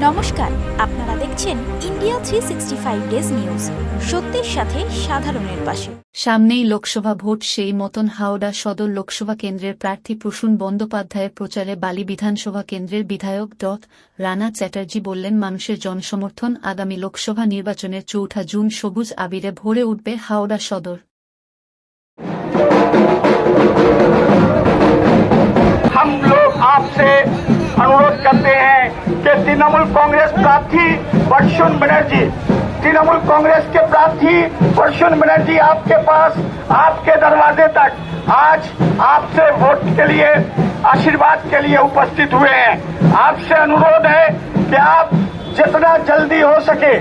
নমস্কার, আপনারা দেখছেন ইন্ডিয়া 365 ডেজ নিউজ, সত্যের সাথে সাধারণের পাশে। সামনেই লোকসভা ভোট, সেই মতন হাওড়া সদর লোকসভা কেন্দ্রের প্রার্থী প্রসূন বন্দ্যোপাধ্যায়ের প্রচারে বালি বিধানসভা কেন্দ্রের বিধায়ক রানা চ্যাটার্জি বললেন, মানুষের জনসমর্থন আগামী লোকসভা নির্বাচনের 4 জুন সবুজ আবিরে ভরে উঠবে হাওড়া সদর। हम लोग आपसे अनुरोध करते हैं कि तृणमूल कांग्रेस प्रार्थी प्रसून बनर्जी, तृणमूल कांग्रेस के प्रार्थी प्रसून बनर्जी आपके पास, आपके दरवाजे तक आज आपसे वोट के लिए, आशीर्वाद के लिए उपस्थित हुए हैं। आपसे अनुरोध है कि आप जितना जल्दी हो सके,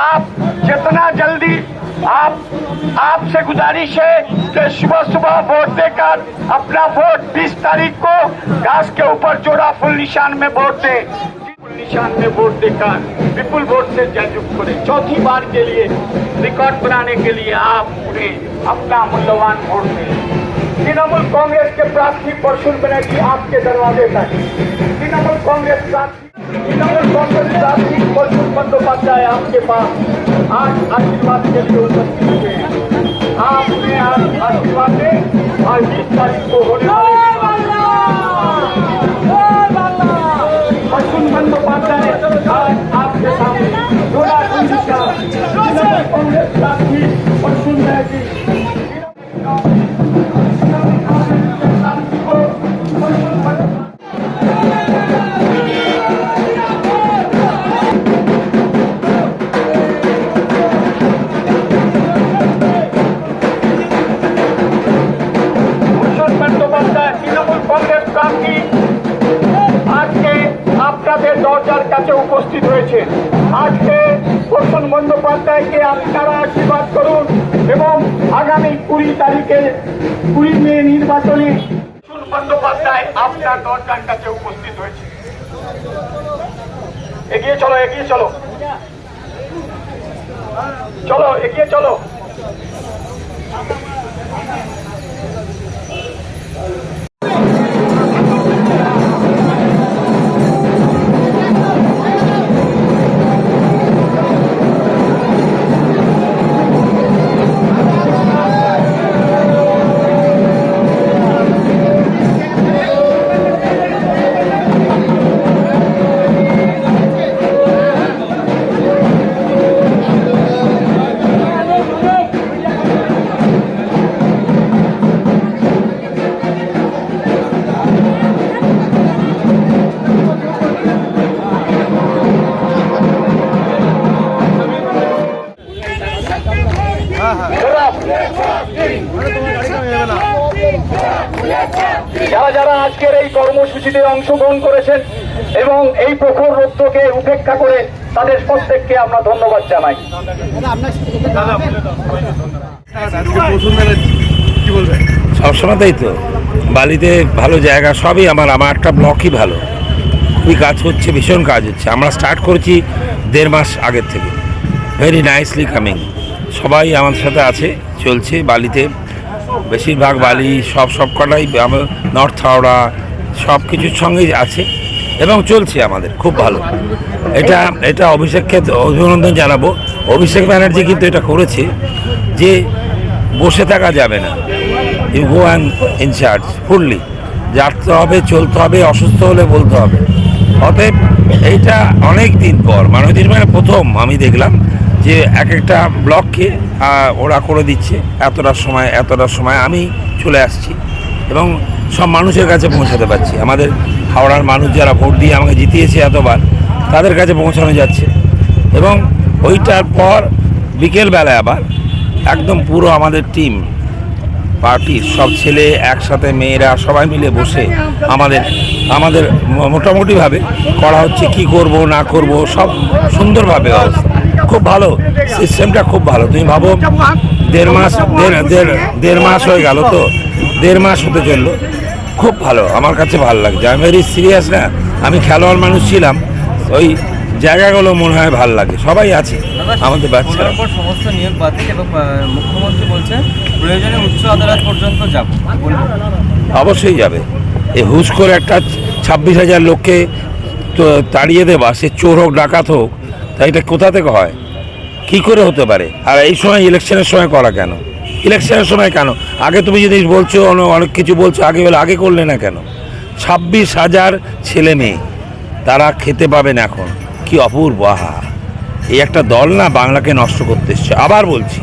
आप जितना जल्दी, आपसे गुजारिश है कि सुबह सुबह वोट देकर अपना वोट 20 तारीख को घास के ऊपर जोड़ा फुल निशान में वोट दे, फुल निशान में वोट देकर विपुल वोट से जययुक्त करें। चौथी बार के लिए रिकॉर्ड बनाने के लिए आप उन्हें अपना मूल्यवान वोट दें। तृणमूल कांग्रेस के प्रार्थी प्रसून बनर्जी आपके दरवाजे तक, तृणमूल कांग्रेस प्रार्थी प्रसून बंदोपाध्याय आपके पास आज आशीर्वाद के लिए उपस्थित हुए हैं। आपने आज आशीर्वाद दें और 20 तारीख को होने वाले प्रसून बंदोपाध्याय आज आपके सामने जोड़ा कांग्रेस प्रार्थी प्रसून बनर्जी দরজার কাছে উপস্থিত হয়েছে। আজকে প্রসূন বন্দ্যোপাধ্যায়কে আপনারা আশীর্বাদ করুন এবং আগামী 20 তারিখে 20 মে নির্বাচনে প্রসূন বন্দ্যোপাধ্যায় আপনার দরজার কাছে উপস্থিত হয়েছে। এগিয়ে চলো, এগিয়ে চলো, চলো এগিয়ে চলো। যারা আজকের এই কর্মসূচিতে অংশগ্রহণ করেছেন এবং এই প্রখর রৌদ্রকে উপেক্ষা করে তাদের প্রত্যেককে আমরা ধন্যবাদ জানাই। সবসময় তাই তো, বালিতে ভালো জায়গা, সবই আমার একটা ব্লকই ভালো, খুবই কাজ হচ্ছে, ভীষণ কাজ হচ্ছে। আমরা স্টার্ট করেছি 1.5 মাস আগের থেকে, ভেরি নাইসলি কামিং, সবাই আমাদের সাথে আছে, চলছে। বালিতে বেশিরভাগ বালি সবকটাই নর্থ হাওড়া সব কিছুর সঙ্গেই আছে এবং চলছে আমাদের খুব ভালো। এটা অভিষেককে অভিনন্দন জানাবো। অভিষেক ব্যানার্জি কিন্তু এটা করেছে যে বসে থাকা যাবে না, you go and in charge fully, যাতে হবে, চলতে হবে, অসুস্থ হলে বলতে হবে। অতএব এইটা অনেক দিন পর, মানে প্রথম আমি দেখলাম যে একটা ব্লককে ওরা করে দিচ্ছে এতটার সময় আমি চলে আসছি এবং সব মানুষের কাছে পৌঁছাতে পারছি। আমাদের হাওড়ার মানুষ যারা ভোট দিয়ে আমাকে জিতিয়েছে এতবার, তাদের কাছে পৌঁছানো যাচ্ছে। এবং ওইটার পর বিকেলবেলায় আবার একদম পুরো আমাদের টিম, পার্টির সব ছেলে একসাথে, মেয়েরা সবাই মিলে বসে আমাদের মোটামুটিভাবে করা হচ্ছে, কি করব না করব সব সুন্দরভাবে ব্যবস্থা, খুব ভালো সিস্টেমটা, খুব ভালো। তুমি ভাবো 1.5 মাস হয়ে গেল, তো 1.5 মাস হতে চললো, খুব ভালো, আমার কাছে ভালো লাগছে। আমি ভেরি সিরিয়াস না, আমি খেলোয়াড় মানুষ ছিলাম, ওই জায়গাগুলো মনে হয় ভালো লাগে, সবাই আছে আমাদের বাচ্চারা। সমস্ত নিয়োগ বাতিল এবং মুখ্যমন্ত্রী বলছে প্রয়োজনে উচ্চ আদালত পর্যন্ত যাব, অবশ্যই যাবে। এই হুশ করে একটা 26,000 লোককে তো তাড়িয়ে দেবা, সে চোর হোক ডাকাত হোক, তা এটা কোথা থেকে হয়, কি করে হতে পারে? আর এই সময় ইলেকশনের সময় করা কেন? ইলেকশনের সময় কেন? আগে তুমি যদি বলছো অনেক কিছু বলছো, আগে করলে না কেন? 26,000 ছেলে মেয়ে তারা খেতে পাবেন এখন, কি অপূর্ব! আহা, এই একটা দল না বাংলাকে নষ্ট করতে এসছে। আবার বলছি,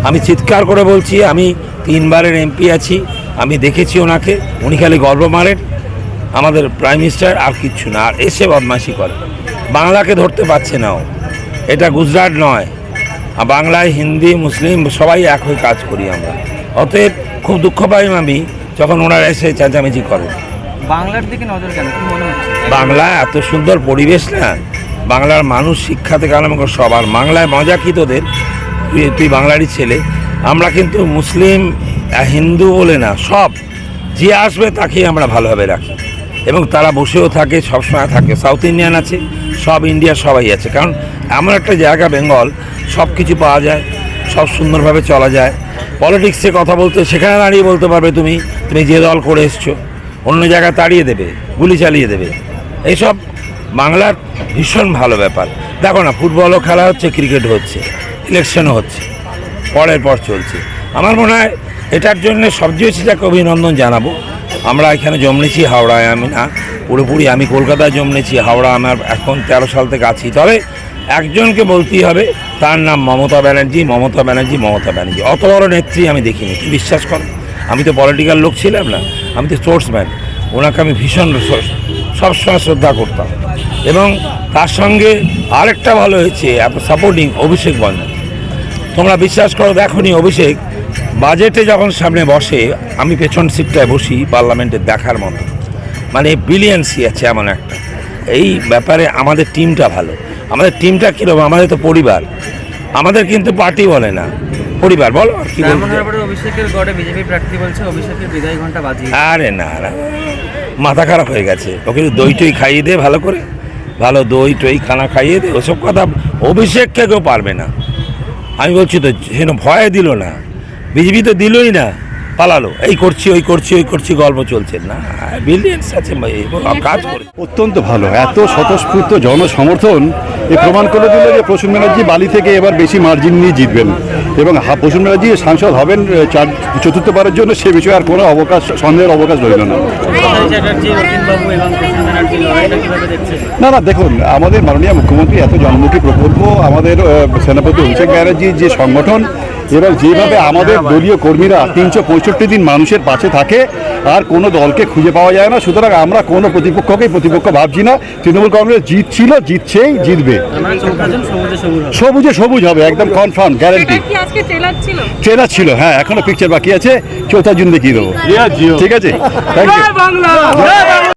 আমি চিৎকার করে বলছি, আমি 3 বারের এমপি আছি, আমি দেখেছি ওনাকে, উনি খালি গর্ব মারেন আমাদের প্রাইম মিনিস্টার, আর কিচ্ছু না। আর এসে বদমাইশি করে, বাংলাকে ধরতে পারছে না ও। এটা গুজরাট নয়, বাংলায় হিন্দি মুসলিম সবাই এক হয়ে কাজ করি আমরা। অতএব খুব দুঃখ পাই আমি যখন ওনারা এসে চেঁচামেচি করে। বাংলার দিকে নজর কেন, কি মনে হচ্ছে? বাংলা এত সুন্দর পরিবেশ না, বাংলার মানুষ শিক্ষা থেকে আরম্ভ করে সবার, বাংলায় মজা কি তোদের, তুই বাংলারই ছেলে। আমরা কিন্তু মুসলিম হিন্দু বলে না, সব যে আসবে তাকেই আমরা ভালোভাবে রাখি, এবং তারা বসেও থাকে, সবসময় থাকে। সাউথ ইন্ডিয়ান আছে, সব ইন্ডিয়ার সবাই আছে, কারণ এমন একটা জায়গা বেঙ্গল, সব কিছু পাওয়া যায়, সব সুন্দরভাবে চলা যায়। পলিটিক্সে কথা বলতে সেখানে দাঁড়িয়ে বলতে পারবে তুমি যে দল করে এসছো, অন্য জায়গায় তাড়িয়ে দেবে, গুলি চালিয়ে দেবে। এইসব বাংলার ভীষণ ভালো ব্যাপার। দেখো না, ফুটবলও খেলা হচ্ছে, ক্রিকেট হচ্ছে, ইলেকশনও হচ্ছে, পরের পর চলছে। আমার মনে হয় এটার জন্য সবচেয়ে বেশি যাকে অভিনন্দন জানাবো, আমরা এখানে জন্মেছি হাওড়ায়, আমি না পুরোপুরি, আমি কলকাতায় জন্মেছি, হাওড়া আমার এখন 13 সাল থেকে আছি। তবে একজনকে বলতেই হবে, তার নাম মমতা ব্যানার্জি। মমতা ব্যানার্জি, মমতা ব্যানার্জি, অত বড় নেত্রী আমি দেখিনি, কি বিশ্বাস করো? আমি তো পলিটিক্যাল লোক ছিলাম না, আমি তো স্পোর্টসম্যান। ওনাকে আমি ভীষণ সবসময় শ্রদ্ধা করতাম, এবং তার সঙ্গে আরেকটা ভালো হয়েছে, এত সাপোর্টিং অভিষেক বন্দ্যোপাধ্যায়। তোমরা বিশ্বাস করো, দেখোনি অভিষেক বাজেটে যখন সামনে বসে, আমি পেছন সিটটায় বসি, পার্লামেন্টে দেখার মতো, মানে বিলিয়ন্সি আছে এমন একটা। এই ব্যাপারে আমাদের টিমটা ভালো। আমাদের টিমটা কীরকম? আমাদের তো পরিবার, আমাদের কিন্তু পার্টি বলে না, পরিবার। বলো আর কি বলবো? অভিষেকের গড়ে বিজেপি প্রার্থী বলছে অভিষেকের বিদায় ঘন্টা বাজিয়ে। আরে না না, মাথা খারাপ হয়ে গেছে। ওকে দই টই খাইয়ে দে, ভালো করে, ভালো দই টই খানা খাইয়ে দে। ওসব কথা অভিষেককে কেউ পারবে না। আমি বলছি তো, সেন ভয় দিল না, বিজেপি তো দিলই না, পালালো, এই করছি ওই করছি ওই করছি, গল্প চলছে না, বিলিয়ন্স আছে, কাজ করে। অত্যন্ত ভালো, এত স্বতঃস্ফূর্ত জনসমর্থন এ প্রমাণ করে দিল যে প্রসূন ব্যানার্জি বালি থেকে এবার বেশি মার্জিন নিয়ে জিতবেন, এবং প্রসূন ব্যানার্জি সাংসদ হবেন চতুর্থবারের জন্য, সে বিষয়ে আর কোনো সন্দেহের অবকাশ রইল না। না না, দেখুন, আমাদের মাননীয় মুখ্যমন্ত্রী এত জনমুখী প্রকল্প, আমাদের সেনাপতি অভিষেক ব্যানার্জির যে সংগঠন, এবং যেভাবে আমাদের দলীয় কর্মীরা 365 দিন মানুষের পাশে থাকে, আর কোনো দলকে খুঁজে পাওয়া যায় না। সুতরাং আমরা কোনো প্রতিপক্ষকেই প্রতিপক্ষ ভাবছি না। তৃণমূল কংগ্রেস জিতছিল, জিতছেই, জিতবে। সবুজে সবুজ হবে, একদম কনফার্ম, গ্যারান্টি। ট্রেলার ছিল, হ্যাঁ, এখনো পিকচার বাকি আছে, 4 জুন দেখিয়ে দেবো। ঠিক আছে, থ্যাংক ইউ।